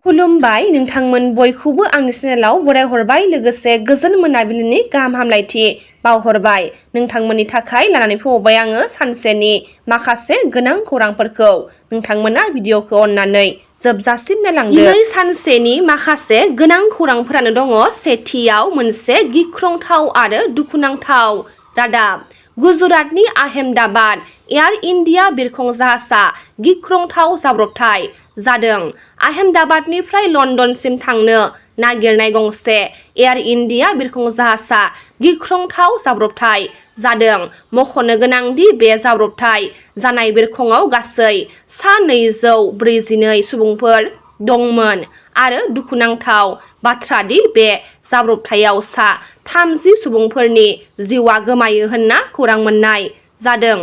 खुलुमबाय नोंथांमोन बयखौबो आंनि चेनेलाव बरायहरबाय लोगोसे गोजोन मोनाबिलिनि गाहाम हामलायथि बावहरबाय। नोंथांमोननि थाखाय लानानै फैबाय आङो सानसेनि माखासे गोनां खौरांफोरखौ। नोंथांमोना भिडिअखौ अननानै जोबजासिम नायलांदो। दिनै सानसेनि माखासे गोनां खौरांफोरानो दङ। सेथियाव मोनसे गिख्रंथाव आरो दुखुनांथाव रादाब। गुजरातनि आहमेदाबाद एयार इन्डिया बिरखं जाहाजआ गिख्रंथाव जाब्रबथाय जादों। आहमेदाबादनिफ्राय लन्दनसिम थांनो नागिरनाय गंसे एयार इन्डिया बिरखं जाहाजआ गिख्रंथाव जाब्रबथाय जादों। मख'नो गोनांदि बे जाब्रबथाय जानाय बिरखंआव गासै सा 242 सुबुंफोर दंमोन आरो दुखुनांथाव बाथ्रादि बे जाब्रबथायाव सा 30 सुबुंफोरनि जिउआ गोमायो होनना खौरां मोननाय जादों।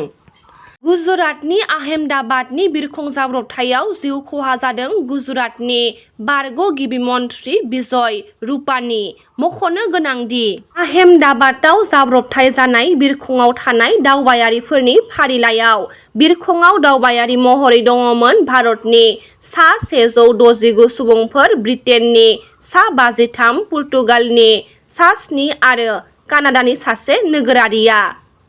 गुजरातनि आहमेदाबादनि बिरखं जाब्रबथायाव जिउ खहा जादों। गुजरातनि बारग' गिबि मन्थ्रि बिजय रुपानी। मख'नो गोनांदि आहमेदाबादाव जाब्रबथाय जानाय बिरखंआव थानाय दावबायारिफोरनि फारिलाइयाव बिरखंआव दावबायारि महरै दङमोन भारतनि सा 169 सुबुंफोर, ब्रिटेननि सा 53, पुर्तगालनि सा 7 आरो कानाडानि सासे नोगोरारिया।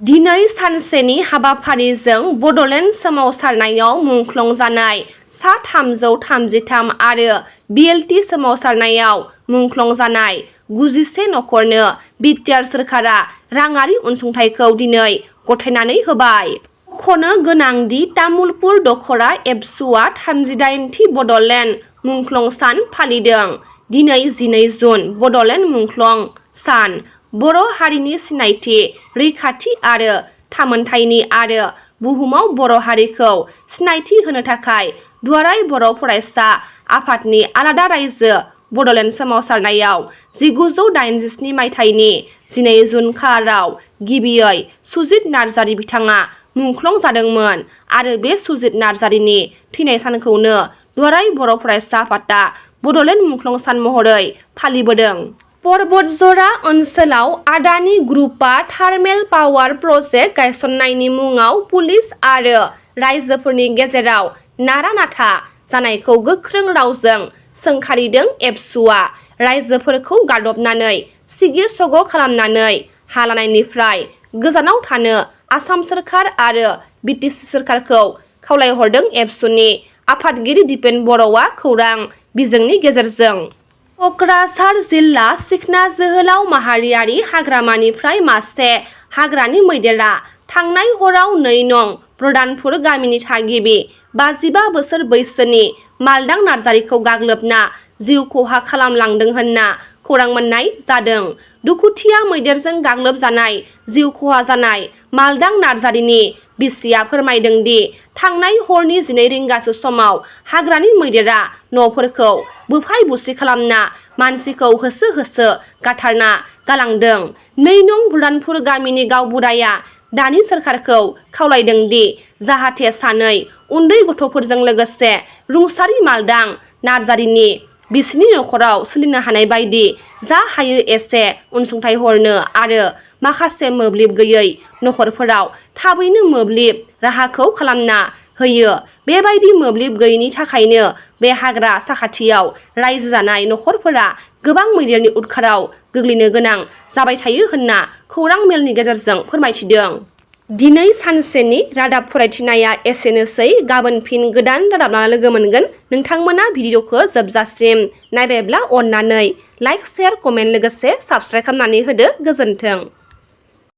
दिनै सानसेनि हाबाफारिजों बड'लेण्ड सोमावसारनायाव मुंख्लं जानाय सा 333 आरो बिएलटि सोमावसारनायाव मुंख्लं जानाय 91 नखरनो बिटिआर सोरखारा राङारि अनसुंथाइखौ दिनै गथायनानै होबाय। मख'नो गोनांदि तामुलपुर दख'रा एबसुआ 38थि बड'लेण्ड मुंख्लं सान फालिदों। दिनै 12 जुन बड'लेण्ड मुंख्लं सान। बर' हारिनि सिनायथि, रैखाथि आरो थामोनथायनि आरो बुहुमाव बर' हारिखौ सिनायथि होनो थाखाय दुलाराय बर' फरायसा आफादनि आलादा रायजो बड'लेण्ड सोमावसारनायाव 1987 मायथाइनि 12 जुन खालाराव गिबियै सुजित नार्जारी बिथाङा मुंख्लं जादोंमोन आरो बे सुजित नार्जारीनि थैनाय सानखौनो दुलाराय बर' फरायसा आफादआ बड'लेण्ड मुंख्लं सान महरै फालिबोदों। पर्बतजरा ओनसोलाव आदानि ग्रुपआ थार्मेल पावार प्रजेक्ट गायसननायनि मुङाव पुलिस आरो राइजोफोरनि गेजेराव नारा-नाथा जानायखौ गोख्रों रावजों सोंखारिदों। एबसुआ राइजोफोरखौ गादबनानै सिगि-सग' खालामनानै हा लानायनिफ्राय गोजानाव थानो आसाम सोरखार आरो बिटिसि सोरखारखौ खावलायहरदों। एबसुनि आफादगिरि दिपेन बर'आ खौरां बिजोंनि गेजेरजों। क'क्राझार जिल्ला सिखना जोहोलाव माहारियारि हाग्रामानिफ्राय मासे हाग्रानि मैदेरा थांनाय हराव 2 नं प्रधानपुर गामिनि थागिबि 55 बोसोर बैसोनि मालदां नार्जारीखौ गाग्लोबना जिउ खहा खालामलांदों होनना खौरां मोननाय जादों। दुखुथिया मैदेरजों गाग्लोबजानाय जिउ खहा जानाय मालदां नार्जारीनि बिसिया फोरमायदों दि थांनाय हरनि 12 रिंगासो समाव हाग्रानि मैदेरा न'फोरखौ बुफाय-बुसि खालामना मानसिखौ होसो-होसो गाथारना गालांदों। 2 नं बुरहानपुर गामिनि गावबुराया दानि सोरखारखौ खावलायदों दि जाहाथे सानै उन्दै गथ'फोरजों लोगोसे रुंसारि मालदां नार्जारीनि बिसिनि नखराव सोलिनो हानाय बायदि जा हायो एसे अनसुंथाइ हरनो आरो माखासे मोब्लिब गैयै नखरफोराव थाबैनो मोब्लिब राहाखौ खालामना होयो। बेबायदि मोब्लिब गैयैनि थाखायनो बे हाग्रा साखाथियाव रायजो जानाय नखरफोरा गोबां मैदेरनि उदखाराव गोग्लैनो गोनां जाबाय थायो होनना खौरां मेलनि गेजेरजों फोरमायथिदों। दिनै सानसेनि रादाब फरायथिनाया एसेनोसै। गाबोन फिन गोदान रादाब लाना लोगो मोनगोन। नोंथांमोना भिडिअखौ जोबजासिम नायबायब्ला अननानै लाइक, शेयार, कमेन्ट लोगोसे साबस्क्राइब खालामनानै होदो। गोजोन्थों।